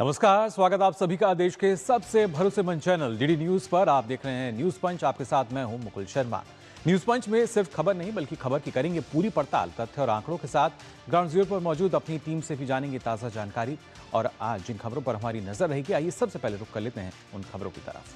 नमस्कार, स्वागत आप सभी का देश के सबसे भरोसेमंद चैनल डीडी न्यूज पर। आप देख रहे हैं न्यूज पंच। आपके साथ मैं हूं मुकुल शर्मा। न्यूज पंच में सिर्फ खबर नहीं बल्कि खबर की करेंगे पूरी पड़ताल। तथ्य और आंकड़ों के साथ ग्राउंड जीरो पर मौजूद अपनी टीम से भी जानेंगे ताजा जानकारी। और आज जिन खबरों पर हमारी नजर रहेगी, आइए सबसे पहले रुख कर लेते हैं उन खबरों की तरफ।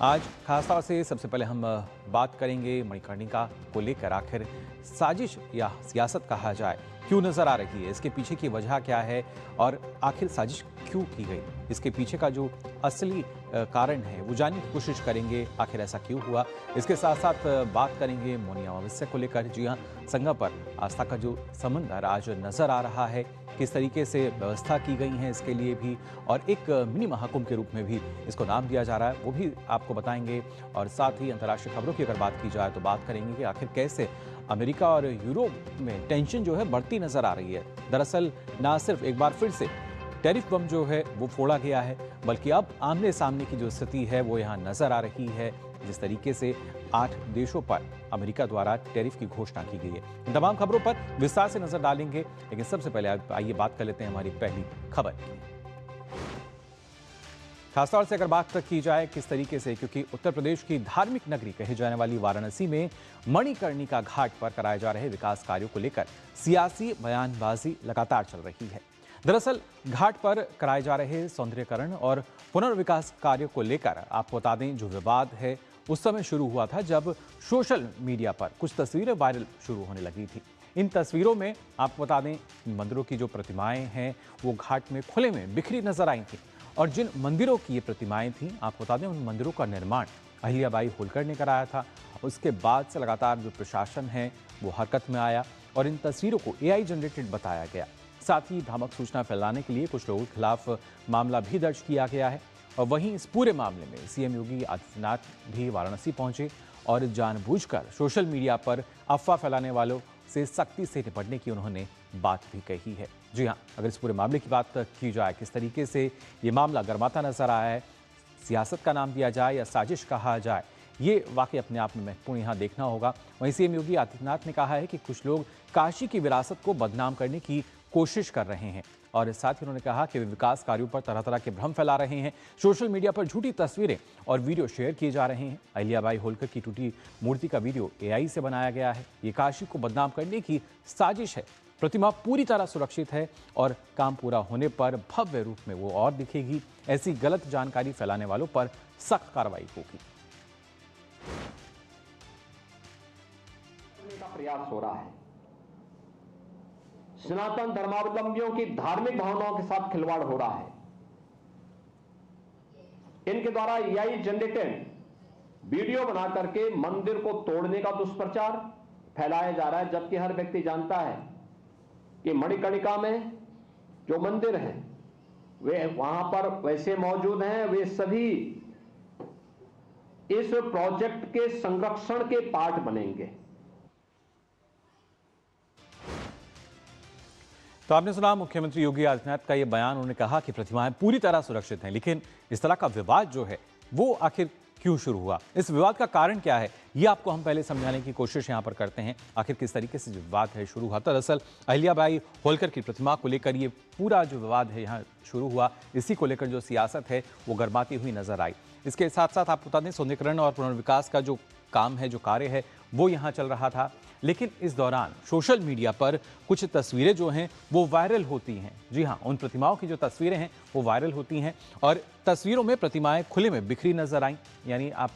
आज खासतौर से सबसे पहले हम बात करेंगे मणिकर्णिका को लेकर। आखिर साजिश या सियासत कहा जाए क्यों नजर आ रही है, इसके पीछे की वजह क्या है और आखिर साजिश क्यों की गई, इसके पीछे का जो असली कारण है वो जानने की कोशिश करेंगे। आखिर ऐसा क्यों हुआ, इसके साथ साथ बात करेंगे मौनी अमावस्या को लेकर। जी हाँ, संगम पर आस्था का जो समंदर आज नजर आ रहा है, किस तरीके से व्यवस्था की गई है इसके लिए भी, और एक मिनी महाकुंभ के रूप में भी इसको नाम दिया जा रहा है, वो भी आपको बताएंगे। और साथ ही अंतर्राष्ट्रीय खबरों की अगर बात की जाए तो बात करेंगे कि आखिर कैसे अमेरिका और यूरोप में टेंशन जो है बढ़ती नजर आ रही है। दरअसल ना सिर्फ एक बार फिर से टैरिफ बम जो है वो फोड़ा गया है, बल्कि अब आमने सामने की जो स्थिति है वो यहाँ नजर आ रही है। जिस तरीके से 8 देशों पर अमेरिका द्वारा टैरिफ की घोषणा की गई है। इन तमाम खबरों पर विस्तार से नजर डालेंगे, लेकिन सबसे पहले आइए बात कर लेते हैं हमारी पहली खबर की। खासतौर से अगर बात की जाए किस तरीके से, क्योंकि उत्तर प्रदेश की धार्मिक नगरी कही जाने वाली वाराणसी में मणिकर्णिका घाट पर कराए जा रहे विकास कार्यों को लेकर सियासी बयानबाजी लगातार चल रही है। दरअसल घाट पर कराए जा रहे सौंदर्यीकरण और पुनर्विकास कार्यों को लेकर आपको बता दें, जो विवाद है उस समय शुरू हुआ था जब सोशल मीडिया पर कुछ तस्वीरें वायरल शुरू होने लगी थी। इन तस्वीरों में आपको बता दें, मंदिरों की जो प्रतिमाएं हैं वो घाट में खुले में बिखरी नजर आई थी। और जिन मंदिरों की ये प्रतिमाएं थीं, आपको बता दें, उन मंदिरों का निर्माण अहिल्याबाई होलकर ने कराया था। उसके बाद से लगातार जो प्रशासन है वो हरकत में आया और इन तस्वीरों को AI जनरेटेड बताया गया। साथ ही भ्रामक सूचना फैलाने के लिए कुछ लोगों के खिलाफ मामला भी दर्ज किया गया है। और वहीं इस पूरे मामले में CM योगी आदित्यनाथ भी वाराणसी पहुंचे और जानबूझकर सोशल मीडिया पर अफवाह फैलाने वालों से सख्ती से निपटने की उन्होंने बात भी कही है। जी हाँ, अगर इस पूरे मामले की बात की जाए, किस तरीके से ये मामला गर्माता नजर आया है, सियासत का नाम दिया जाए या साजिश कहा जाए, ये वाकई अपने आप में महत्वपूर्ण यहाँ देखना होगा। वहीं CM योगी आदित्यनाथ ने कहा है कि कुछ लोग काशी की विरासत को बदनाम करने की कोशिश कर रहे हैं और साथ ही उन्होंने कहा कि वे विकास कार्यों पर तरह तरह के भ्रम फैला रहे हैं। सोशल मीडिया पर झूठी तस्वीरें और वीडियो शेयर किए जा रहे हैं। अहिल्याबाई होलकर की टूटी मूर्ति का वीडियो AI से बनाया गया है। ये काशी को बदनाम करने की साजिश है। प्रतिमा पूरी तरह सुरक्षित है और काम पूरा होने पर भव्य रूप में वो और दिखेगी। ऐसी गलत जानकारी फैलाने वालों पर सख्त कार्रवाई होगी। प्रयास हो रहा है, सनातन धर्मावलंबियों की धार्मिक भावनाओं के साथ खिलवाड़ हो रहा है। इनके द्वारा AI जनरेटेड वीडियो बना करके मंदिर को तोड़ने का दुष्प्रचार फैलाया जा रहा है, जबकि हर व्यक्ति जानता है कि मणिकर्णिका में जो मंदिर हैं वे वहां पर वैसे मौजूद हैं। वे सभी इस प्रोजेक्ट के संरक्षण के पार्ट बनेंगे। तो आपने सुना मुख्यमंत्री योगी आदित्यनाथ का ये बयान। उन्होंने कहा कि प्रतिमाएं पूरी तरह सुरक्षित हैं, लेकिन इस तरह का विवाद जो है वो आखिर क्यों शुरू हुआ, इस विवाद का कारण क्या है, ये आपको हम पहले समझाने की कोशिश यहाँ पर करते हैं। आखिर किस तरीके से जो विवाद है शुरू हुआ। दरअसल अहिल्याबाई होलकर की प्रतिमा को लेकर ये पूरा जो विवाद है यहाँ शुरू हुआ। इसी को लेकर जो सियासत है वो गर्माती हुई नजर आई। इसके साथ साथ आपको बता दें, सौंदर्यीकरण और पुनर्विकास का जो काम है, जो कार्य है, वो यहाँ चल रहा था। लेकिन इस दौरान सोशल मीडिया पर कुछ तस्वीरें जो हैं वो वायरल होती हैं। जी हाँ, उन प्रतिमाओं की जो तस्वीरें हैं वो वायरल होती हैं और तस्वीरों में प्रतिमाएं खुले में बिखरी नजर आईं। यानी आप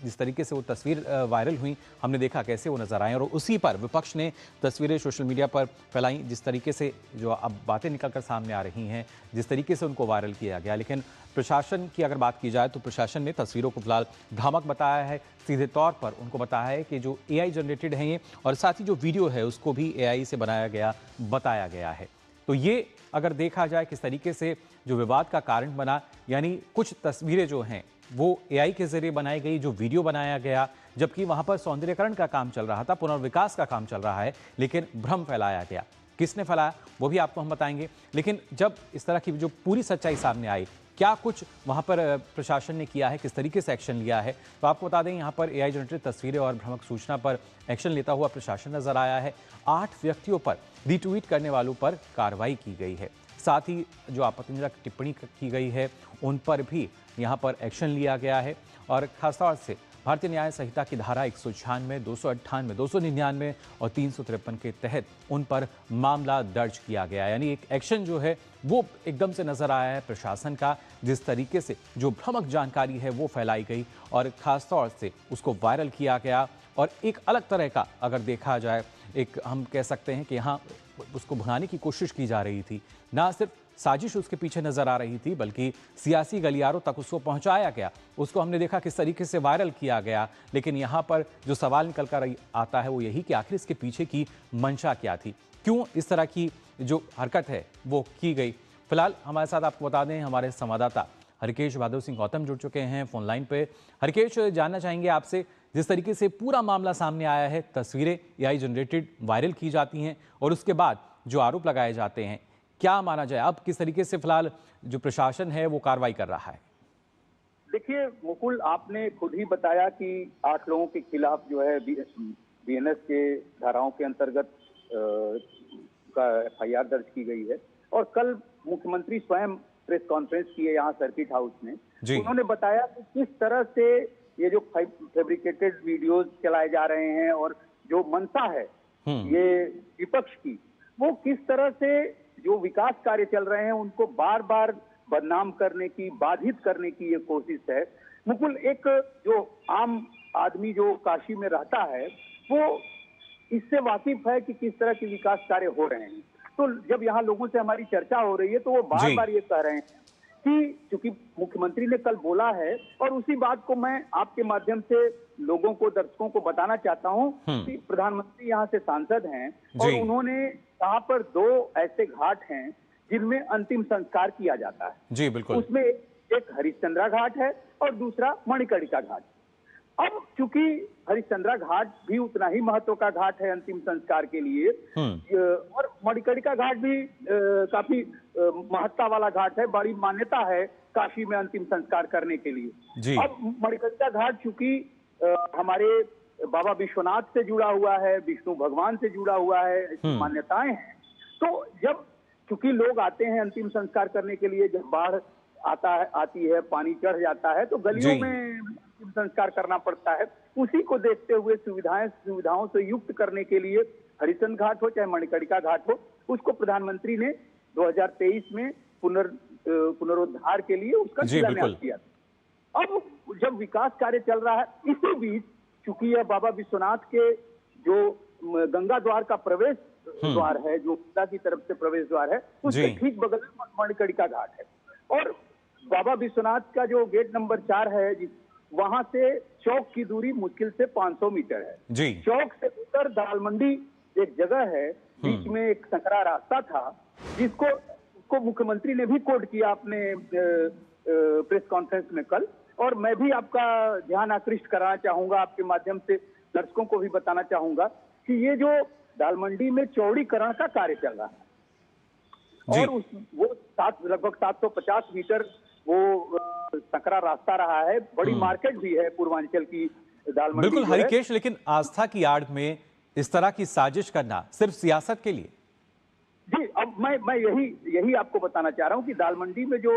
जिस तरीके से वो तस्वीर वायरल हुई, हमने देखा कैसे वो नजर आए और उसी पर विपक्ष ने तस्वीरें सोशल मीडिया पर फैलाई। जिस तरीके से जो अब बातें निकलकर सामने आ रही हैं, जिस तरीके से उनको वायरल किया गया। लेकिन प्रशासन की अगर बात की जाए तो प्रशासन ने तस्वीरों को फिलहाल भ्रामक बताया है। सीधे तौर पर उनको बताया है कि जो AI जनरेटेड है ये, और साथ ही जो वीडियो है उसको भी AI से बनाया गया बताया गया है। तो ये अगर देखा जाए किस तरीके से जो विवाद का कारण बना, यानी कुछ तस्वीरें जो हैं वो AI के जरिए बनाई गई, जो वीडियो बनाया गया, जबकि वहां पर सौंदर्यीकरण का काम चल रहा था, पुनर्विकास का काम चल रहा है, लेकिन भ्रम फैलाया गया। किसने फैलाया वो भी आपको हम बताएंगे। लेकिन जब इस तरह की जो पूरी सच्चाई सामने आई, क्या कुछ वहां पर प्रशासन ने किया है, किस तरीके से एक्शन लिया है। तो आपको बता दें, यहाँ पर AI जनरेटेड तस्वीरें और भ्रामक सूचना पर एक्शन लेता हुआ प्रशासन नजर आया है। 8 व्यक्तियों पर रीट्वीट करने वालों पर कार्रवाई की गई है। साथ ही जो आपत्तिजनक टिप्पणी की गई है उन पर भी यहाँ पर एक्शन लिया गया है। और खासतौर से भारतीय न्याय संहिता की धारा 196, 298, 299 और 353 के तहत उन पर मामला दर्ज किया गया। यानी एक एक्शन जो है वो एकदम से नजर आया है प्रशासन का, जिस तरीके से जो भ्रामक जानकारी है वो फैलाई गई और खासतौर से उसको वायरल किया गया। और एक अलग तरह का अगर देखा जाए, एक हम कह सकते हैं कि यहाँ उसको भुनाने की कोशिश की जा रही थी। ना सिर्फ साजिश उसके पीछे नजर आ रही थी, बल्कि सियासी गलियारों तक उसको पहुंचाया गया। उसको हमने देखा किस तरीके से वायरल किया गया। लेकिन यहाँ पर जो सवाल निकल कर आता है वो यही कि आखिर इसके पीछे की मंशा क्या थी, क्यों इस तरह की जो हरकत है वो की गई। फिलहाल हमारे साथ आपको बता दें, हमारे संवाददाता हरकेश बहादुर सिंह गौतम जुड़ चुके हैं फोन लाइन पे। हरकेश, जानना चाहेंगे आपसे, जिस तरीके से पूरा मामला सामने आया है, तस्वीरें AI जनरेटेड वायरल की जाती हैं और उसके बाद जो आरोप लगाए जाते हैं, क्या माना जाए अब किस तरीके से फिलहाल जो प्रशासन है वो कार्रवाई कर रहा है? देखिए मुकुल, आपने खुद ही बताया कि 8 लोगों के खिलाफ जो है BNS के धाराओं के अंतर्गत का FIR दर्ज की गई है। और कल मुख्यमंत्री स्वयं प्रेस कॉन्फ्रेंस की है यहाँ सर्किट हाउस में। उन्होंने बताया कि किस तरह से ये जो फैब्रिकेटेड वीडियोस चलाए जा रहे हैं और जो मंशा है ये विपक्ष की, वो किस तरह से जो विकास कार्य चल रहे हैं उनको बार बार बदनाम करने की, बाधित करने की ये कोशिश है। मुकुल, एक जो आम आदमी जो काशी में रहता है वो इससे वाकिफ है कि किस तरह के विकास कार्य हो रहे हैं। तो जब यहाँ लोगों से हमारी चर्चा हो रही है तो वो बार बार ये कह रहे हैं कि चूंकि मुख्यमंत्री ने कल बोला है, और उसी बात को मैं आपके माध्यम से लोगों को, दर्शकों को बताना चाहता हूं कि प्रधानमंत्री यहाँ से सांसद हैं और उन्होंने यहाँ पर 2 ऐसे घाट हैं जिनमें अंतिम संस्कार किया जाता है। जी बिल्कुल। उसमें एक हरिश्चंद्रा घाट है और दूसरा मणिकर्णिका घाट। अब चूंकि हरिश्चंद्रा घाट भी उतना ही महत्व का घाट है अंतिम संस्कार के लिए, और मणिकर्णिका घाट भी काफी महत्ता वाला घाट है, बड़ी मान्यता है काशी में अंतिम संस्कार करने के लिए। अब मणिकर्णिका घाट चूंकि हमारे बाबा विश्वनाथ से जुड़ा हुआ है, विष्णु भगवान से जुड़ा हुआ है, ऐसी मान्यताएं हैं। तो जब चूंकि लोग आते हैं अंतिम संस्कार करने के लिए, जब बाढ़ आती है, पानी चढ़ जाता है, तो गलियों में अंतिम संस्कार करना पड़ता है। उसी को देखते हुए सुविधाओं से युक्त करने के लिए हरिश्चंद्र घाट हो चाहे मणिकर्णिका घाट हो, उसको प्रधानमंत्री ने 2023 में पुनरुद्धार के लिए उसका शिलान्यास किया। अब जब विकास कार्य चल रहा है, इसी बीच चूंकि यह बाबा विश्वनाथ के जो गंगा द्वार का प्रवेश द्वार है, जो गंगा की तरफ से प्रवेश द्वार है, उसके ठीक बगल में मणिकर्णिका घाट है। और बाबा विश्वनाथ का जो गेट नंबर 4 है, वहां से चौक की दूरी मुश्किल से 500 मीटर है। चौक से उतर दाल मंडी एक जगह है, बीच में एक संकरा रास्ता था, जिसको मुख्यमंत्री ने भी कोट किया अपने प्रेस कॉन्फ्रेंस में कल। और मैं भी आपका ध्यान आकृष्ट कराना चाहूंगा, आपके माध्यम से दर्शकों को भी बताना चाहूंगा कि ये जो दाल मंडी में चौड़ीकरण का कार्य चल रहा है और वो लगभग 750 मीटर वो संकरा रास्ता रहा है, बड़ी मार्केट भी है पूर्वांचल की दाल मंडी। बिल्कुल हरिकेश, लेकिन आस्था की आड़ में इस तरह की साजिश करना सिर्फ सियासत के लिए? जी, अब मैं यही आपको बताना चाह रहा हूं कि दाल मंडी में जो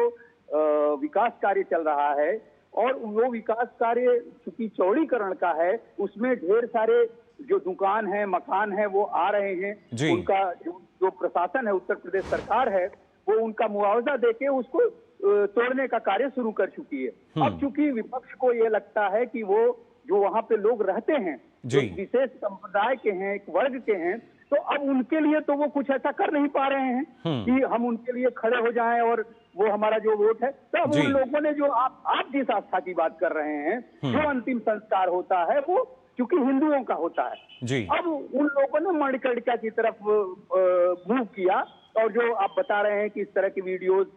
विकास कार्य चल रहा है, और वो विकास कार्य चूंकि चौड़ीकरण का है, उसमें ढेर सारे जो दुकान है, मकान है, वो आ रहे हैं। उनका जो प्रशासन है, उत्तर प्रदेश सरकार है, वो उनका मुआवजा देके उसको तोड़ने का कार्य शुरू कर चुकी है। अब चूंकि विपक्ष को ये लगता है कि वो जो वहां पे लोग रहते हैं, जो विशेष संप्रदाय के हैं, एक वर्ग के हैं, तो अब उनके लिए तो वो कुछ ऐसा कर नहीं पा रहे हैं कि हम उनके लिए खड़े हो जाएं और वो हमारा जो वोट है। तो अब उन लोगों ने जो आप जिस आस्था की बात कर रहे हैं, जो अंतिम संस्कार होता है वो क्योंकि हिंदुओं का होता है, अब उन लोगों ने मणिकर्णिका की तरफ मूव किया। और जो आप बता रहे हैं कि इस तरह के वीडियोस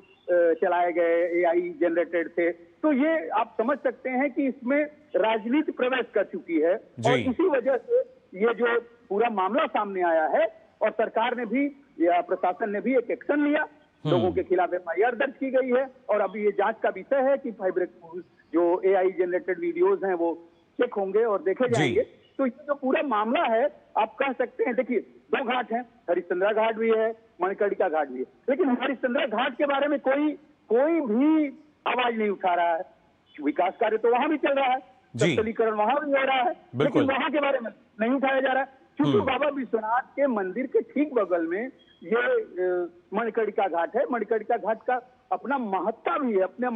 चलाए गए AI जनरेटेड थे, तो ये आप समझ सकते हैं कि इसमें राजनीति प्रवेश कर चुकी है। और इसी वजह से ये जो पूरा मामला सामने आया है, और सरकार ने भी या प्रशासन ने भी एक एक्शन लिया लोगों के खिलाफ एफआईआर दर्ज की गई है और अभी ये जांच का विषय है कि जो एआई जनरेटेड वीडियोज हैं वो चेक होंगे और देखे जाएंगे। तो ये जो पूरा मामला है आप कह सकते हैं, देखिए 2 घाट हैं, हरिश्चंद्रा घाट भी है, मणिकर्णिका घाट भी है, लेकिन हरिश्चंद्रा घाट के बारे में कोई भी आवाज नहीं उठा रहा है। विकास कार्य तो वहां भी चल रहा है, सशक्तिकरण वहां भी हो रहा है, लेकिन वहां के बारे में नहीं उठाया जा रहा है, क्योंकि बाबा विश्वनाथ के मंदिर के ठीक बगल में ये मणिकर्णिका घाट है। मणिकर्णिका घाट का अपना महत्ता भी है, अपने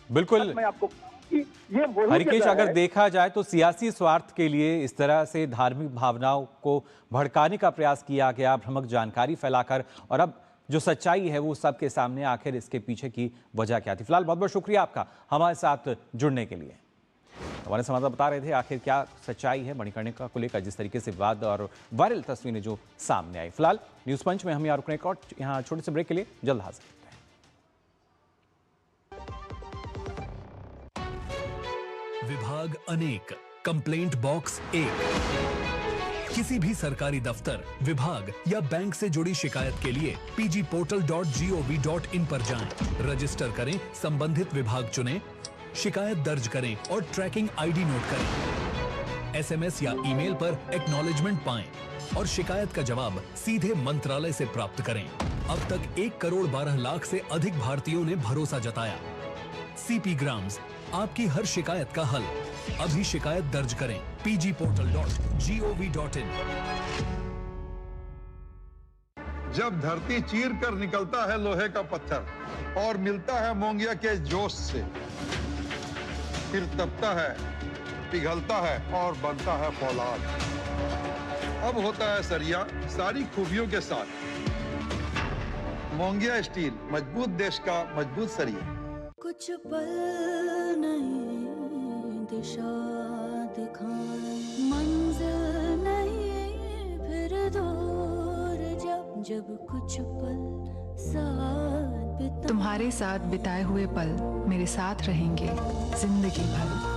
बिल्कुल। मैं आपको ये हरिकेश, अगर देखा जाए तो सियासी स्वार्थ के लिए इस तरह से धार्मिक भावनाओं को भड़काने का प्रयास किया गया, भ्रामक जानकारी फैलाकर, और अब जो सच्चाई है वो सबके सामने, आखिर इसके पीछे की वजह क्या थी। फिलहाल बहुत बहुत शुक्रिया आपका हमारे साथ जुड़ने के लिए। हमारे संवाददाता बता रहे थे आखिर क्या सच्चाई है मणिकर्णिका को लेकर, जिस तरीके से विवाद और वायरल तस्वीरें जो सामने आई। फिलहाल न्यूज पंच में हम यहाँ रुकने का, यहाँ छोटे से ब्रेक के लिए जल्द हाजिर होते हैं। विभाग अनेक, कंप्लेंट बॉक्स 1। किसी भी सरकारी दफ्तर, विभाग या बैंक से जुड़ी शिकायत के लिए pgportal.gov.in पर जाएं, रजिस्टर करें, संबंधित विभाग चुनें, शिकायत दर्ज करें और ट्रैकिंग आईडी नोट करें। एसएमएस या ईमेल पर एक्नॉलेजमेंट पाएं और शिकायत का जवाब सीधे मंत्रालय से प्राप्त करें। अब तक 1 करोड़ 12 लाख से अधिक भारतीयों ने भरोसा जताया। सीपी ग्राम्स, आपकी हर शिकायत का हल। अभी शिकायत दर्ज करें pgportal.gov.in। जब धरती चीर कर निकलता है लोहे का पत्थर और मिलता है मोंगिया के जोश से, फिर तपता है, पिघलता है और बनता है फौलाद। अब होता है सरिया सारी खूबियों के साथ। मोंगिया स्टील, मजबूत देश का मजबूत सरिया। कुछ पल नहीं दिशा दिखाए, मंजिल नहीं फिर दूर, जब कुछ पल साथ बिता। तुम्हारे साथ बिताए हुए पल मेरे साथ रहेंगे जिंदगी भर।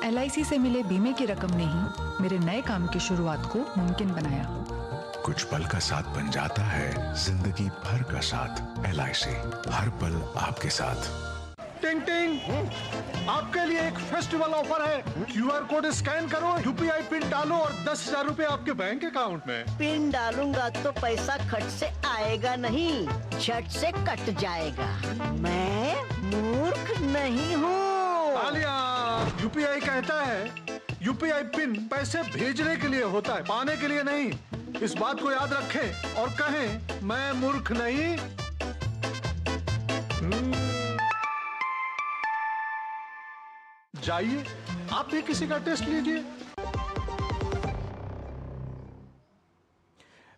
LIC से मिले बीमे की रकम ने ही मेरे नए काम की शुरुआत को मुमकिन बनाया। कुछ पल का साथ बन जाता है जिंदगी भर का साथ। LIC, हर पल आपके साथ। टिंग टिंग, आपके लिए एक फेस्टिवल ऑफर है। QR कोड स्कैन करो, UPI पिन डालो और 10,000 रुपए आपके बैंक अकाउंट में। पिन डालूंगा तो पैसा खट से आएगा नहीं, झट से कट जाएगा। मैं मूर्ख नहीं हूँ। तालियां। UPI कहता है UPI पिन पैसे भेजने के लिए होता है, पाने के लिए नहीं। इस बात को याद रखें और कहें मैं मूर्ख नहीं। जाइए आप भी किसी का टेस्ट लीजिए।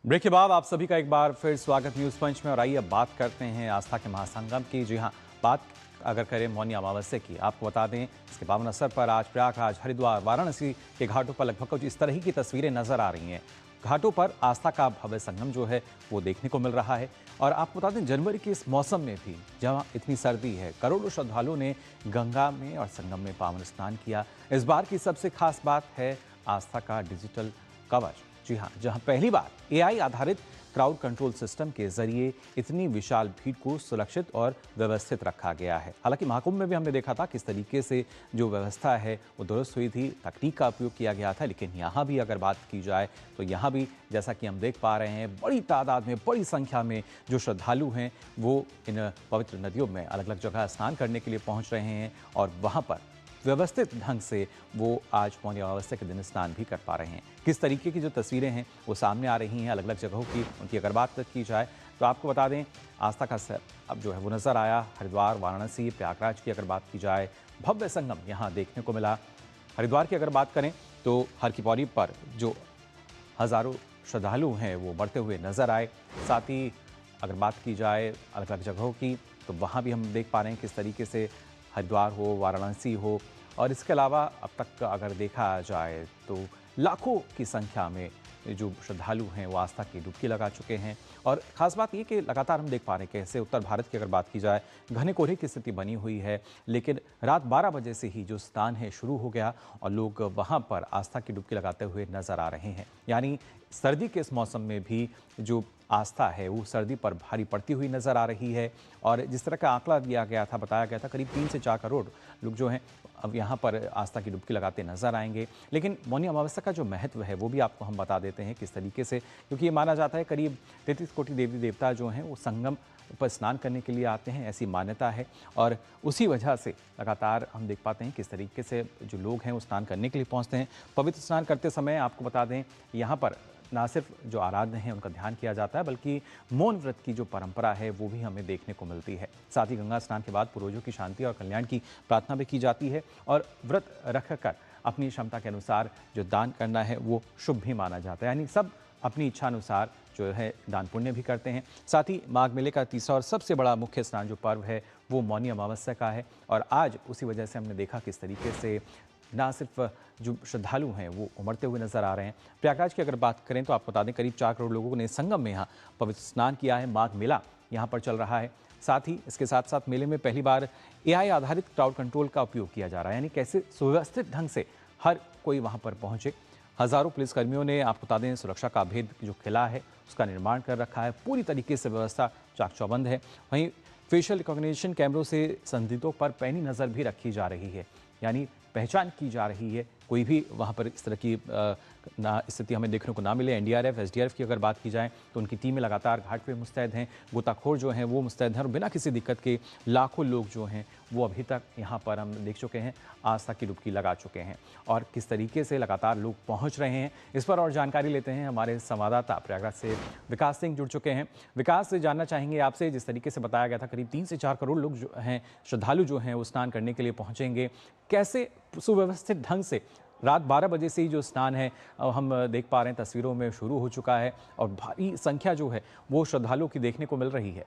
ब्रेक के बाद आप सभी का एक बार फिर स्वागत न्यूज पंच में। और आइए अब बात करते हैं आस्था के महासंगम की। जी हाँ, बात अगर करें मौनी अमावस्या की, आपको बता दें इसके पावन अवसर पर आज प्रयागराज, हरिद्वार, वाराणसी के घाटों पर लगभग कुछ इस तरह की तस्वीरें नजर आ रही हैं। घाटों पर आस्था का भव्य संगम जो है वो देखने को मिल रहा है। और आपको बता दें जनवरी के इस मौसम में भी जहाँ इतनी सर्दी है, करोड़ों श्रद्धालुओं ने गंगा में और संगम में पावन स्नान किया। इस बार की सबसे खास बात है आस्था का डिजिटल कवच। जी हाँ, जहाँ पहली बार AI आधारित क्राउड कंट्रोल सिस्टम के जरिए इतनी विशाल भीड़ को सुरक्षित और व्यवस्थित रखा गया है। हालांकि महाकुंभ में भी हमने देखा था किस तरीके से जो व्यवस्था है वो दुरुस्त हुई थी, तकनीक का उपयोग किया गया था। लेकिन यहाँ भी अगर बात की जाए तो यहाँ भी जैसा कि हम देख पा रहे हैं, बड़ी तादाद में, बड़ी संख्या में जो श्रद्धालु हैं वो इन पवित्र नदियों में अलग अलग जगह स्नान करने के लिए पहुँच रहे हैं और वहाँ पर व्यवस्थित ढंग से वो आज मौनी अमावस्या के दिन स्नान भी कर पा रहे हैं। किस तरीके की जो तस्वीरें हैं वो सामने आ रही हैं अलग अलग जगहों की, उनकी अगर बात की जाए तो आपको बता दें आस्था का सर अब जो है वो नज़र आया। हरिद्वार, वाराणसी, प्रयागराज की अगर बात की जाए, भव्य संगम यहाँ देखने को मिला। हरिद्वार की अगर बात करें तो हर की पौड़ी पर जो हज़ारों श्रद्धालु हैं वो बढ़ते हुए नज़र आए। साथ ही अगर बात की जाए अलग अलग जगहों की तो वहाँ भी हम देख पा रहे हैं किस तरीके से हरिद्वार हो, वाराणसी हो, और इसके अलावा अब तक अगर देखा जाए तो लाखों की संख्या में जो श्रद्धालु हैं वो आस्था की डुबकी लगा चुके हैं। और ख़ास बात ये कि लगातार हम देख पा रहे हैं कैसे उत्तर भारत की अगर बात की जाए घने कोहरे की स्थिति बनी हुई है, लेकिन रात 12 बजे से ही जो स्नान है शुरू हो गया और लोग वहाँ पर आस्था की डुबकी लगाते हुए नज़र आ रहे हैं। यानी सर्दी के इस मौसम में भी जो आस्था है वो सर्दी पर भारी पड़ती हुई नजर आ रही है। और जिस तरह का आंकड़ा दिया गया था, बताया गया था, करीब 3 से 4 करोड़ लोग जो हैं अब यहाँ पर आस्था की डुबकी लगाते नजर आएंगे। लेकिन मौनी अमावस्या का जो महत्व है वो भी आपको हम बता देते हैं किस तरीके से, क्योंकि ये माना जाता है करीब 33 कोटि देवी देवता जो हैं वो संगम पर स्नान करने के लिए आते हैं, ऐसी मान्यता है। और उसी वजह से लगातार हम देख पाते हैं किस तरीके से जो लोग हैं वो स्नान करने के लिए पहुंचते हैं। पवित्र स्नान करते समय आपको बता दें यहाँ पर ना सिर्फ जो आराध्य हैं उनका ध्यान किया जाता है, बल्कि मौन व्रत की जो परंपरा है वो भी हमें देखने को मिलती है। साथ ही गंगा स्नान के बाद पूर्वजों की शांति और कल्याण की प्रार्थना भी की जाती है और व्रत रखकर अपनी क्षमता के अनुसार जो दान करना है वो शुभ भी माना जाता है। यानी सब अपनी इच्छा अनुसार जो है दान पुण्य भी करते हैं। साथ ही माघ मेले का तीसरा और सबसे बड़ा मुख्य स्नान जो पर्व है वो मौनी अमावस्या का है। और आज उसी वजह से हमने देखा किस तरीके से ना सिर्फ जो श्रद्धालु हैं वो उमड़ते हुए नजर आ रहे हैं। प्रयागराज की अगर बात करें तो आपको बता दें करीब 4 करोड़ लोगों ने संगम में यहाँ पवित्र स्नान किया है। माघ मेला यहाँ पर चल रहा है। साथ ही इसके साथ साथ मेले में पहली बार AI आधारित क्राउड कंट्रोल का उपयोग किया जा रहा है, यानी कैसे सुव्यवस्थित ढंग से हर कोई वहाँ पर पहुँचे। हजारों पुलिसकर्मियों ने आपको बता दें सुरक्षा का भेद जो किला है उसका निर्माण कर रखा है। पूरी तरीके से व्यवस्था चाक चौबंद है। वहीं फेशियल रिकॉग्निशन कैमरों से संदिग्धों पर पैनी नज़र भी रखी जा रही है, यानी पहचान की जा रही है। कोई भी वहाँ पर इस तरह की स्थिति हमें देखने को ना मिले। NDRF SDRF की अगर बात की जाए तो उनकी टीमें लगातार घाट पे मुस्तैद हैं। गोताखोर जो हैं वो मुस्तैद हैं और बिना किसी दिक्कत के लाखों लोग जो हैं वो अभी तक यहाँ पर हम देख चुके हैं, आस्था की डुबकी लगा चुके हैं। और किस तरीके से लगातार लोग पहुँच रहे हैं इस पर और जानकारी लेते हैं। हमारे संवाददाता प्रयागराज से विकास सिंह जुड़ चुके हैं। विकास से जानना चाहेंगे आपसे, जिस तरीके से बताया गया था करीब 3 से 4 करोड़ लोग जो हैं श्रद्धालु जो हैं वो स्नान करने के लिए पहुँचेंगे, कैसे सुव्यवस्थित ढंग से रात 12 बजे से ही जो स्नान है हम देख पा रहे हैं तस्वीरों में शुरू हो चुका है और भारी संख्या जो है वो श्रद्धालुओं की देखने को मिल रही है।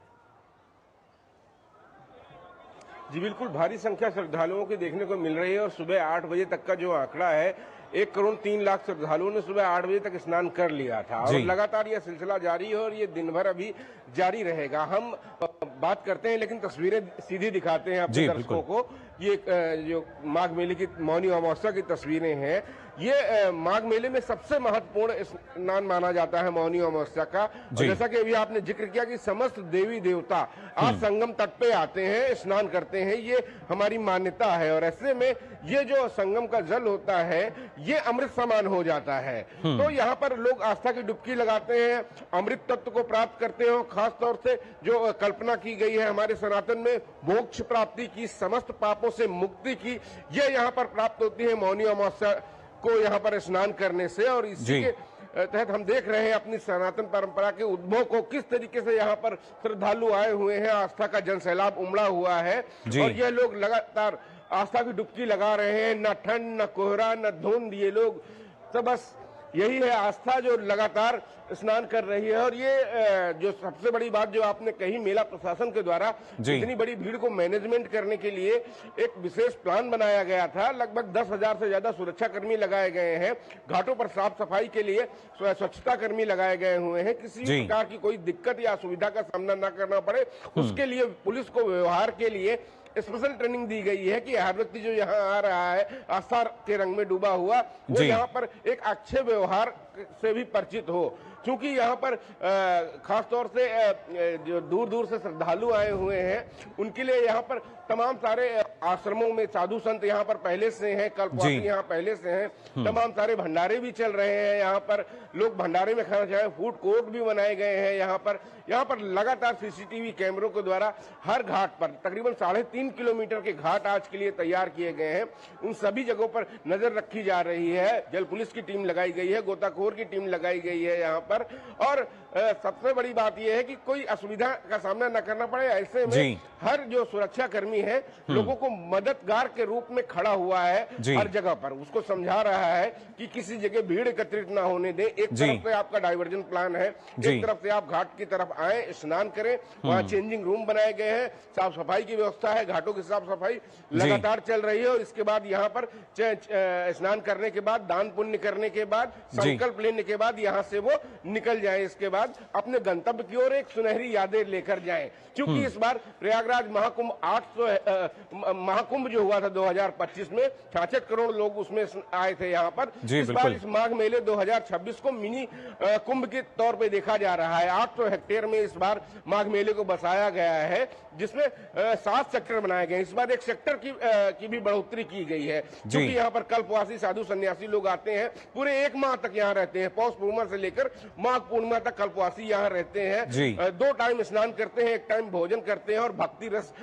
जी बिल्कुल, भारी संख्या श्रद्धालुओं की देखने को मिल रही है और सुबह 8 बजे तक का जो आंकड़ा है 1 करोड़ 3 लाख श्रद्धालुओं ने सुबह 8 बजे तक स्नान कर लिया था और लगातार यह सिलसिला जारी है और ये दिन भर अभी जारी रहेगा। हम बात करते हैं लेकिन तस्वीरें सीधी दिखाते हैं अपने दर्शकों को। ये जो माघ मेले की मौनी अमावस्या की तस्वीरें हैं, ये माघ मेले में सबसे महत्वपूर्ण स्नान माना जाता है मौनी अमावस्या का। जैसा कि अभी आपने जिक्र किया कि समस्त देवी देवता आज संगम तट पे आते हैं, स्नान करते हैं, ये हमारी मान्यता है। और ऐसे में ये जो संगम का जल होता है ये अमृत समान हो जाता है। तो यहाँ पर लोग आस्था की डुबकी लगाते हैं, अमृत तत्व को प्राप्त करते हैं। खास तौर से जो कल्पना की गई है हमारे सनातन में मोक्ष प्राप्ति की, समस्त पापों से मुक्ति की, ये यहाँ पर प्राप्त होती है मौनी अमावस्या को यहाँ पर स्नान करने से। और इसी के तहत हम देख रहे हैं अपनी सनातन परंपरा के उद्भव को, किस तरीके से यहाँ पर श्रद्धालु आए हुए हैं, आस्था का जन सैलाब उमड़ा हुआ है और ये लोग लगातार आस्था की डुबकी लगा रहे हैं। न ठंड, न कोहरा, न धुंध, ये लोग तो बस यही है आस्था जो लगातार स्नान कर रही है। और ये जो सबसे बड़ी बात जो आपने कही, मेला प्रशासन के द्वारा इतनी बड़ी भीड़ को मैनेजमेंट करने के लिए एक विशेष प्लान बनाया गया था। लगभग 10,000 से ज्यादा सुरक्षा कर्मी लगाए गए हैं। घाटों पर साफ सफाई के लिए स्वच्छता कर्मी लगाए गए हुए हैं। किसी प्रकार की कोई दिक्कत या असुविधा का सामना न करना पड़े उसके लिए पुलिस को व्यवहार के लिए स्पेशल ट्रेनिंग दी गई है कि हर व्यक्ति जो यहाँ आ रहा है आस्था के रंग में डूबा हुआ, वो यहाँ पर एक अच्छे व्यवहार से भी परिचित हो। क्योंकि यहाँ पर खास तौर से जो दूर दूर से श्रद्धालु आए हुए हैं उनके लिए यहाँ पर तमाम सारे आश्रमों में साधु संत यहाँ पर पहले से हैं, कल्पवासी यहाँ पहले से हैं। तमाम सारे भंडारे भी चल रहे हैं। यहाँ पर लोग भंडारे में खाना चाहें, फूड कोर्ट भी बनाए गए हैं। यहाँ पर लगातार CCTV कैमरों के द्वारा हर घाट पर तकरीबन 3.5 किलोमीटर के घाट आज के लिए तैयार किए गए हैं। उन सभी जगहों पर नजर रखी जा रही है। जल पुलिस की टीम लगाई गई है, गोताखोर की टीम लगाई गई है यहाँ पर। और सबसे बड़ी बात यह है कि कोई असुविधा का सामना न करना पड़े। ऐसे में हर जो सुरक्षा कर्मी है लोगों को मददगार के रूप में खड़ा हुआ है हर जगह पर, उसको समझा रहा है कि किसी जगह भीड़ एकत्रित ना होने दें। एक तरफ से आपका डाइवर्जन प्लान है, एक तरफ से आप घाट की तरफ आए, स्नान करें, वहाँ चेंजिंग रूम बनाए गए हैं, साफ सफाई की व्यवस्था है, घाटों की साफ सफाई लगातार चल रही है। और इसके बाद यहाँ पर स्नान करने के बाद, दान पुण्य करने के बाद संकल्प लेने के बाद यहाँ से वो निकल जाएं, इसके बाद अपने गंतव्य की ओर एक सुनहरी यादें लेकर जाएं। क्योंकि इस बार प्रयागराज महाकुंभ जो हुआ था 2025 में 66 करोड़ लोग उसमें आए थे यहाँ पर। इस बार इस माघ मेले 2026 को मिनी कुंभ के तौर पे देखा जा रहा है। 800 हेक्टेयर में इस बार माघ मेले को बसाया गया है, जिसमें 7 सेक्टर बनाए गए। इस बार एक सेक्टर की भी बढ़ोतरी की गई है, क्योंकि यहाँ पर कल्पवासी साधु सन्यासी लोग आते हैं, पूरे 1 माह तक यहाँ रहते हैं। पौष पूर्णिमा से लेकर माघ पूर्णिमा तक कल्पवासी यहाँ रहते हैं। 2 टाइम स्नान करते हैं, 1 टाइम भोजन करते हैं और भक्ति रस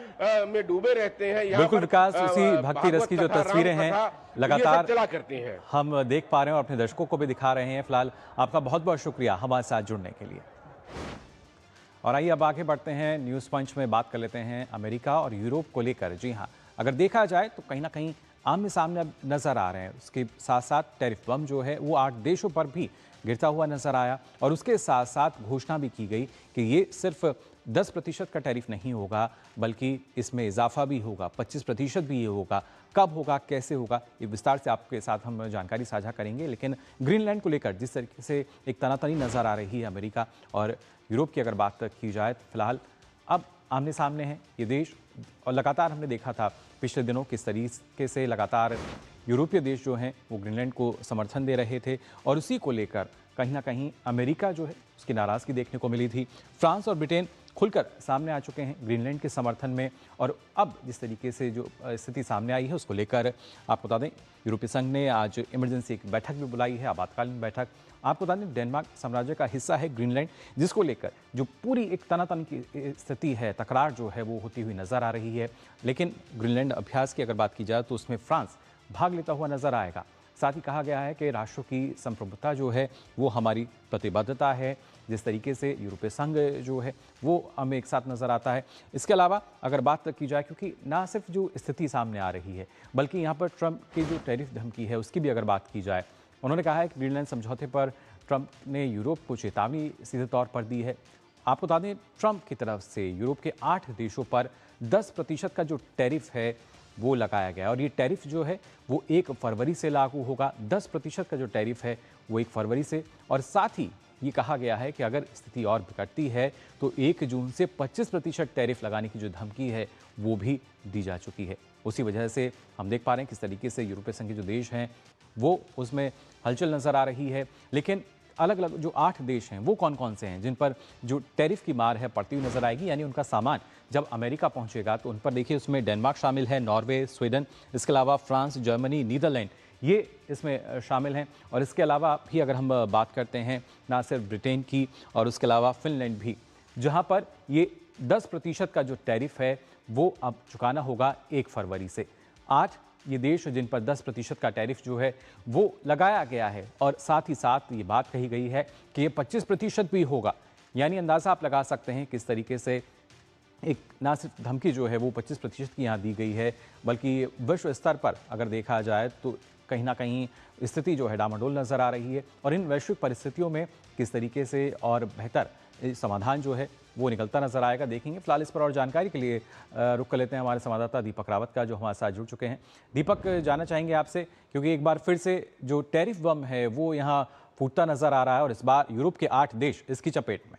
में डूबे रहते हैं। बिल्कुल विकास, उसी भक्ति रस की जो तस्वीरें हैं लगातार चला करते हैं, हम देख पा रहे हैं और अपने दर्शकों को भी दिखा रहे हैं। फिलहाल आपका बहुत बहुत शुक्रिया हमारे साथ जुड़ने के लिए। और आइए अब आगे बढ़ते हैं, न्यूज़ पंच में बात कर लेते हैं अमेरिका और यूरोप को लेकर। जी हाँ, अगर देखा जाए तो कहीं ना कहीं आमने सामने अब नजर आ रहे हैं। उसके साथ साथ टैरिफ बम जो है वो 8 देशों पर भी गिरता हुआ नजर आया और उसके साथ साथ घोषणा भी की गई कि ये सिर्फ 10% का टैरिफ नहीं होगा, बल्कि इसमें इजाफा भी होगा, 25% भी ये होगा। कब होगा, कैसे होगा, ये विस्तार से आपके साथ हम जानकारी साझा करेंगे। लेकिन ग्रीनलैंड को लेकर जिस तरीके से एक तनातनी नजर आ रही है अमेरिका और यूरोप की अगर बात की जाए तो फिलहाल अब आमने सामने है ये देश। और लगातार हमने देखा था पिछले दिनों किस तरीके से लगातार यूरोपीय देश जो हैं वो ग्रीनलैंड को समर्थन दे रहे थे और उसी को लेकर कहीं ना कहीं अमेरिका जो है उसकी नाराज़गी देखने को मिली थी। फ्रांस और ब्रिटेन खुलकर सामने आ चुके हैं ग्रीनलैंड के समर्थन में। और अब जिस तरीके से जो स्थिति सामने आई है उसको लेकर आपको बता दें यूरोपीय संघ ने आज इमरजेंसी एक बैठक भी बुलाई है, आपातकालीन बैठक। आपको बता दें डेनमार्क साम्राज्य का हिस्सा है ग्रीनलैंड, जिसको लेकर जो पूरी एक तनातनी की स्थिति है, तकरार जो है वो होती हुई नजर आ रही है। लेकिन ग्रीनलैंड अभ्यास की अगर बात की जाए तो उसमें फ्रांस भाग लेता हुआ नजर आएगा। साथ ही कहा गया है कि राष्ट्रों की संप्रभुता जो है वो हमारी प्रतिबद्धता है। जिस तरीके से यूरोपीय संघ जो है वो हमें एक साथ नज़र आता है। इसके अलावा अगर बात की जाए, क्योंकि ना सिर्फ जो स्थिति सामने आ रही है बल्कि यहाँ पर ट्रंप की जो टैरिफ धमकी है उसकी भी अगर बात की जाए, उन्होंने कहा है कि ग्रीनलैंड समझौते पर ट्रंप ने यूरोप को चेतावनी सीधे तौर पर दी है। आपको बता दें ट्रंप की तरफ से यूरोप के 8 देशों पर 10% का जो टैरिफ है वो लगाया गया और ये टैरिफ जो है वो 1 फरवरी से लागू होगा। 10% का जो टैरिफ है वो 1 फरवरी से, और साथ ही ये कहा गया है कि अगर स्थिति और बिगड़ती है तो 1 जून से 25% टैरिफ लगाने की जो धमकी है वो भी दी जा चुकी है। उसी वजह से हम देख पा रहे हैं किस तरीके से यूरोपीय संघ के जो देश हैं वो उसमें हलचल नज़र आ रही है। लेकिन अलग अलग जो 8 देश हैं वो कौन कौन से हैं जिन पर जो टैरिफ की मार है पड़ती हुई नजर आएगी, यानी उनका सामान जब अमेरिका पहुंचेगा तो उन पर देखिए उसमें डेनमार्क शामिल है, नॉर्वे, स्वीडन, इसके अलावा फ्रांस, जर्मनी, नीदरलैंड, ये इसमें शामिल हैं। और इसके अलावा भी अगर हम बात करते हैं ना सिर्फ ब्रिटेन की, और उसके अलावा फिनलैंड भी, जहाँ पर ये 10% का जो टैरिफ है वो अब चुकाना होगा 1 फरवरी से। 8 ये देश जिन पर 10% का टैरिफ जो है वो लगाया गया है, और साथ ही साथ ये बात कही गई है कि ये 25% भी होगा। यानी अंदाज़ा आप लगा सकते हैं किस तरीके से एक ना सिर्फ धमकी जो है वो 25% की यहाँ दी गई है, बल्कि विश्व स्तर पर अगर देखा जाए तो कहीं ना कहीं स्थिति जो है डामाडोल नज़र आ रही है। और इन वैश्विक परिस्थितियों में किस तरीके से और बेहतर समाधान जो है वो निकलता नजर आएगा, देखेंगे। फिलहाल इस पर और जानकारी के लिए रुक कर लेते हैं हमारे संवाददाता दीपक रावत का, जो हमारे साथ जुड़ चुके हैं। दीपक, जानना चाहेंगे आपसे, क्योंकि एक बार फिर से जो टैरिफ बम है वो यहाँ फूटता नजर आ रहा है और इस बार यूरोप के 8 देश इसकी चपेट में।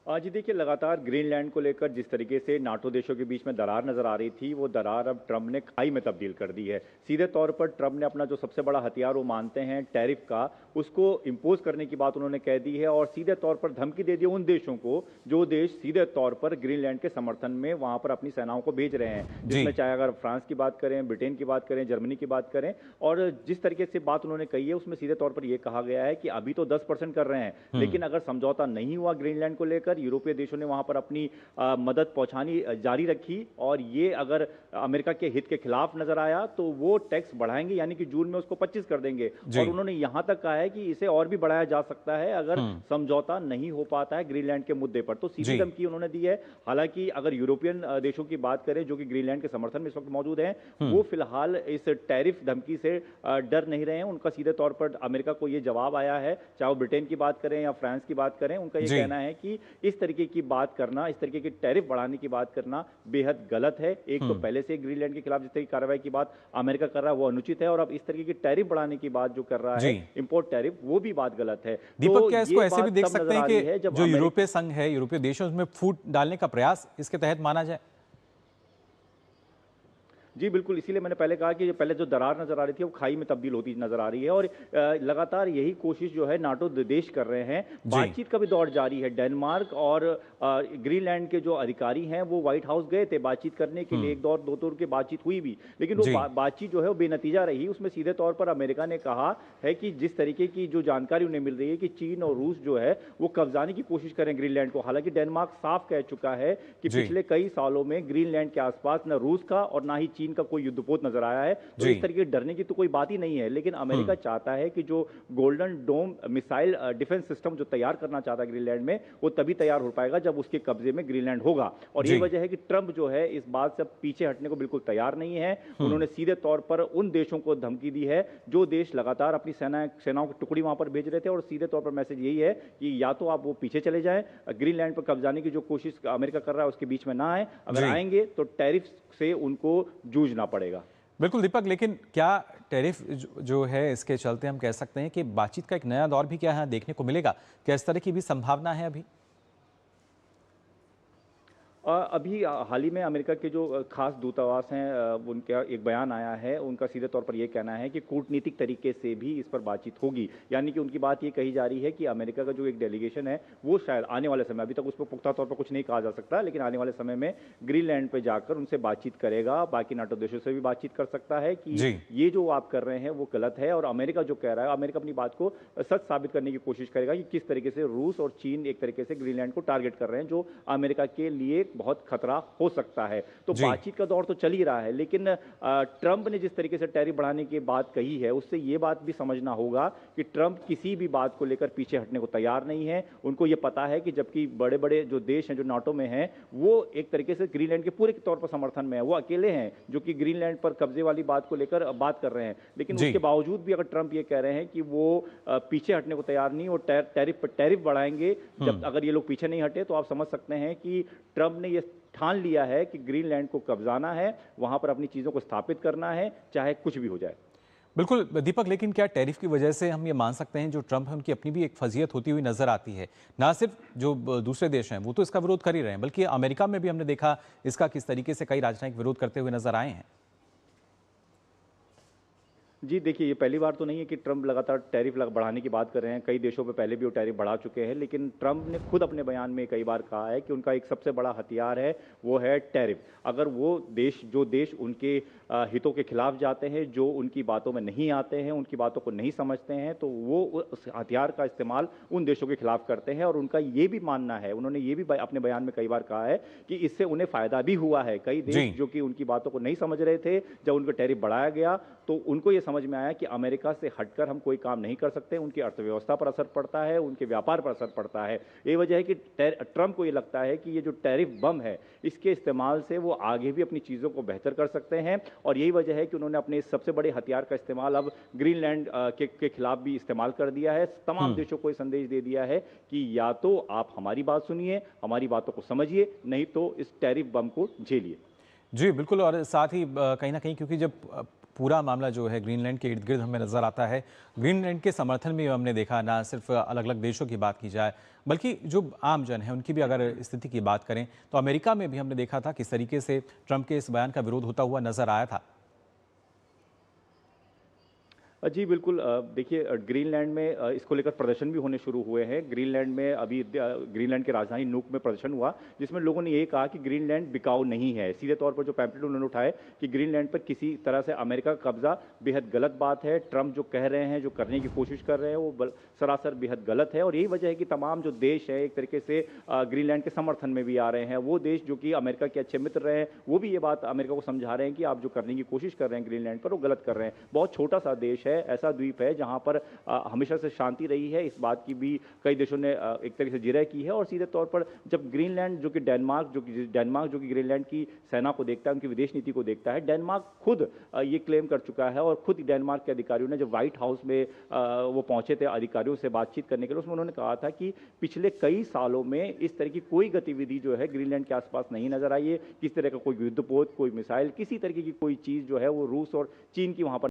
आज देखिए लगातार ग्रीनलैंड को लेकर जिस तरीके से नाटो देशों के बीच में दरार नजर आ रही थी, वो दरार अब ट्रंप ने खाई में तब्दील कर दी है। सीधे तौर पर ट्रंप ने अपना जो सबसे बड़ा हथियार वो मानते हैं टैरिफ का, उसको इम्पोज करने की बात उन्होंने कह दी है और सीधे तौर पर धमकी दे दी उन देशों को जो देश सीधे तौर पर ग्रीनलैंड के समर्थन में वहां पर अपनी सेनाओं को भेज रहे हैं, जिसमें चाहे अगर फ्रांस की बात करें, ब्रिटेन की बात करें, जर्मनी की बात करें। और जिस तरीके से बात उन्होंने कही है उसमें सीधे तौर पर यह कहा गया है कि अभी तो 10% कर रहे हैं, लेकिन अगर समझौता नहीं हुआ ग्रीनलैंड को लेकर, यूरोपीय देशों ने वहां पर अपनी मदद पहुंचानी जारी रखी और ये अगर अमेरिका के हित के खिलाफ नजर आया तो वो टैक्स बढ़ाएंगे, यानी कि जून में उसको 25 कर देंगे। और उन्होंने यहां तक कहा है कि इसे और भी बढ़ाया जा सकता है अगर समझौता नहीं हो पाता है ग्रीनलैंड के मुद्दे पर। तो सीधी धमकी उन्होंने दी है। हालांकि अगर यूरोपियन देशों की बात करें जो कि ग्रीनलैंड के समर्थन में इस वक्त मौजूद हैं, वो फिलहाल इस टैरिफ धमकी से डर नहीं रहे हैं। उनका सीधे तौर पर अमेरिका को यह जवाब आया है, चाहे वो ब्रिटेन की बात करें या फ्रांस की बात करें, उनका यह कहना है कि इस तरीके की बात करना, इस तरीके की टैरिफ बढ़ाने की बात करना बेहद गलत है। एक तो पहले से ग्रीनलैंड के खिलाफ जिस तरह की कार्रवाई की बात अमेरिका कर रहा है वो अनुचित है, और अब इस तरीके की टैरिफ बढ़ाने की बात जो कर रहा है इंपोर्ट टैरिफ, वो भी बात गलत है। दीपक, क्या इसको ऐसे भी देख सकते हैं कि जो यूरोपीय संघ है, यूरोपीय देशों उसमें फूट डालने का प्रयास इसके तहत माना जाए? जी बिल्कुल, इसीलिए मैंने पहले कहा कि पहले जो दरार नजर आ रही थी वो खाई में तब्दील होती नजर आ रही है, और लगातार यही कोशिश जो है नाटो देश कर रहे हैं। बातचीत का भी दौर जारी है। डेनमार्क और ग्रीनलैंड के जो अधिकारी हैं वो व्हाइट हाउस गए थे बातचीत करने के लिए, एक दौर दो तौर की बातचीत हुई भी, लेकिन वो बातचीत जो है वो बेनतीजा रही। उसमें सीधे तौर पर अमेरिका ने कहा है कि जिस तरीके की जो जानकारी उन्हें मिल रही है कि चीन और रूस जो है वो कब्जाने की कोशिश करें ग्रीनलैंड को। हालांकि डेनमार्क साफ कह चुका है कि पिछले कई सालों में ग्रीनलैंड के आसपास न रूस का और ना ही चीन का कोई युद्धपोत नजर आया है, तो इस तरीके डरने की तो कोई बात ही नहीं है। लेकिन अमेरिका चाहता है कि जो golden dome missile defence system जो तैयार करना चाहता है ग्रीनलैंड में, वो तभी तैयार हो पाएगा जब उसके कब्जे में ग्रीनलैंड होगा। और ये वजह है कि ट्रंप जो है इस बात से पीछे हटने को बिल्कुल तैयार नहीं है। उन्होंने सीधे तौर पर उन देशों को धमकी दी है जो देश लगातार अपनी सेनाओं की टुकड़ी वहां पर भेज रहे थे, और सीधे तौर पर मैसेज यही है कि या तो आप वो पीछे चले जाएं, ग्रीनलैंड पर कब्जाने की जो कोशिश अमेरिका कर रहा है उसके बीच में ना आए, अगर आएंगे तो टैरिफ से उनको जूझना पड़ेगा। बिल्कुल दीपक, लेकिन क्या टैरिफ जो है इसके चलते हम कह सकते हैं कि बातचीत का एक नया दौर भी क्या है देखने को मिलेगा? क्या इस तरह की भी संभावना है अभी? अभी हाल ही में अमेरिका के जो खास दूतावास हैं उनका एक बयान आया है, उनका सीधे तौर पर यह कहना है कि कूटनीतिक तरीके से भी इस पर बातचीत होगी। यानी कि उनकी बात ये कही जा रही है कि अमेरिका का जो एक डेलीगेशन है वो शायद आने वाले समय, अभी तक उस पर पुख्ता तौर पर कुछ नहीं कहा जा सकता, लेकिन आने वाले समय में ग्रीनलैंड पर जाकर उनसे बातचीत करेगा, बाकी नाटो देशों से भी बातचीत कर सकता है कि ये जो आप कर रहे हैं वो गलत है। और अमेरिका जो कह रहा है, अमेरिका अपनी बात को सच साबित करने की कोशिश करेगा कि किस तरीके से रूस और चीन एक तरीके से ग्रीनलैंड को टारगेट कर रहे हैं, जो अमेरिका के लिए बहुत खतरा हो सकता है। तो बातचीत का दौर तो चल ही रहा है, लेकिन ट्रंप ने जिस तरीके से टैरिफ बढ़ाने की बात कही है उससे यह बात भी समझना होगा कि ट्रंप किसी भी बात को लेकर पीछे हटने को तैयार नहीं है। उनको यह पता है कि जबकि बड़े बड़े जो देश हैं जो नाटो में हैं वो एक तरीके से ग्रीनलैंड के पूरे तौर पर समर्थन में है, वो अकेले हैं जो कि ग्रीनलैंड पर कब्जे वाली बात को लेकर बात कर रहे हैं। लेकिन उसके बावजूद भी अगर ट्रंप ये कह रहे हैं कि वो पीछे हटने को तैयार नहीं और टैरिफ बढ़ाएंगे, जब अगर ये लोग पीछे नहीं हटे तो आप समझ सकते हैं कि ट्रंप ने ये ठान लिया है कि ग्रीनलैंड को कब्जाना है, वहां पर अपनी चीजों को स्थापित करना है, चाहे कुछ भी हो जाए। बिल्कुल दीपक, लेकिन क्या टैरिफ की वजह से हम ये मान सकते हैं जो ट्रंप है उनकी अपनी भी एक फजीयत होती हुई नजर आती है? ना सिर्फ जो दूसरे देश हैं वो तो इसका विरोध कर ही रहे हैं, बल्कि अमेरिका में भी हमने देखा इसका किस तरीके से कई राजनयिक विरोध करते हुए नजर आए हैं। जी देखिए, ये पहली बार तो नहीं है कि ट्रंप लगातार टैरिफ बढ़ाने की बात कर रहे हैं। कई देशों पे पहले भी वो टैरिफ बढ़ा चुके हैं, लेकिन ट्रंप ने खुद अपने बयान में कई बार कहा है कि उनका एक सबसे बड़ा हथियार है वो है टैरिफ। अगर वो जो देश उनके हितों के खिलाफ जाते हैं, जो उनकी बातों में नहीं आते हैं, उनकी बातों को नहीं समझते हैं, तो वो उस हथियार का इस्तेमाल उन देशों के खिलाफ करते हैं। और उनका ये भी मानना है, उन्होंने ये भी अपने बयान में कई बार कहा है कि इससे उन्हें फायदा भी हुआ है। कई देश जो कि उनकी बातों को नहीं समझ रहे थे, जब उनको टैरिफ बढ़ाया गया तो उनको ये समझ में आया कि अमेरिका से हटकर हम कोई काम नहीं कर सकते, उनकी अर्थव्यवस्था पर असर पड़ता है, उनके व्यापार पर असर पड़ता है। ये वजह है कि ट्रंप को ये लगता है कि ये जो टैरिफ बम है इसके इस्तेमाल से वो आगे भी अपनी चीज़ों को बेहतर कर सकते हैं। और यही वजह है कि उन्होंने अपने सबसे बड़े हथियार का इस्तेमाल अब ग्रीनलैंड के खिलाफ भी इस्तेमाल कर दिया है। तमाम देशों को ये संदेश दे दिया है कि या तो आप हमारी बात सुनिए, हमारी बातों को समझिए, नहीं तो इस टैरिफ बम को झेलिए। जी बिल्कुल, और साथ ही कहीं ना कहीं क्योंकि जब पूरा मामला जो है ग्रीनलैंड के इर्द गिर्द हमें नज़र आता है, ग्रीनलैंड के समर्थन में हमने देखा, ना सिर्फ अलग अलग देशों की बात की जाए बल्कि जो आम जन है उनकी भी अगर स्थिति की बात करें तो अमेरिका में भी हमने देखा था किस तरीके से ट्रंप के इस बयान का विरोध होता हुआ नजर आया था। जी बिल्कुल, देखिए ग्रीनलैंड में इसको लेकर प्रदर्शन भी होने शुरू हुए हैं। ग्रीनलैंड में अभी ग्रीनलैंड की राजधानी नूक में प्रदर्शन हुआ जिसमें लोगों ने ये कहा कि ग्रीनलैंड बिकाऊ नहीं है। सीधे तौर पर जो पैम्पलेट उन्होंने उठाए कि ग्रीनलैंड पर किसी तरह से अमेरिका का कब्जा बेहद गलत बात है, ट्रंप जो कह रहे हैं, जो करने की कोशिश कर रहे हैं वो सरासर बेहद गलत है। और यही वजह है कि तमाम जो देश है एक तरीके से ग्रीनलैंड के समर्थन में भी आ रहे हैं। वो देश जो कि अमेरिका के अच्छे मित्र रहे हैं वो भी ये बात अमेरिका को समझा रहे हैं कि आप जो करने की कोशिश कर रहे हैं ग्रीनलैंड पर वो गलत कर रहे हैं। बहुत छोटा सा देश है, है, ऐसा द्वीप है जहां पर हमेशा से शांति रही है। इस बात की भी कई देशों ने एक तरीके से जिरह की है। और सीधे तौर पर जब ग्रीनलैंड जो कि डेनमार्क जो कि ग्रीनलैंड की सेना को देखता है, उनकी विदेश नीति को देखता है, डेनमार्क खुद ये क्लेम कर चुका है। और खुद डेनमार्क के अधिकारियों ने जब व्हाइट हाउस में वो पहुंचे थे अधिकारियों से बातचीत करने के लिए, उसमें उन्होंने कहा था कि पिछले कई सालों में इस तरह की कोई गतिविधि जो है ग्रीनलैंड के आसपास नहीं नजर आई है। किस तरह का कोई युद्धपोत, कोई मिसाइल, किसी तरीके की कोई चीज जो है वो रूस और चीन की वहां पर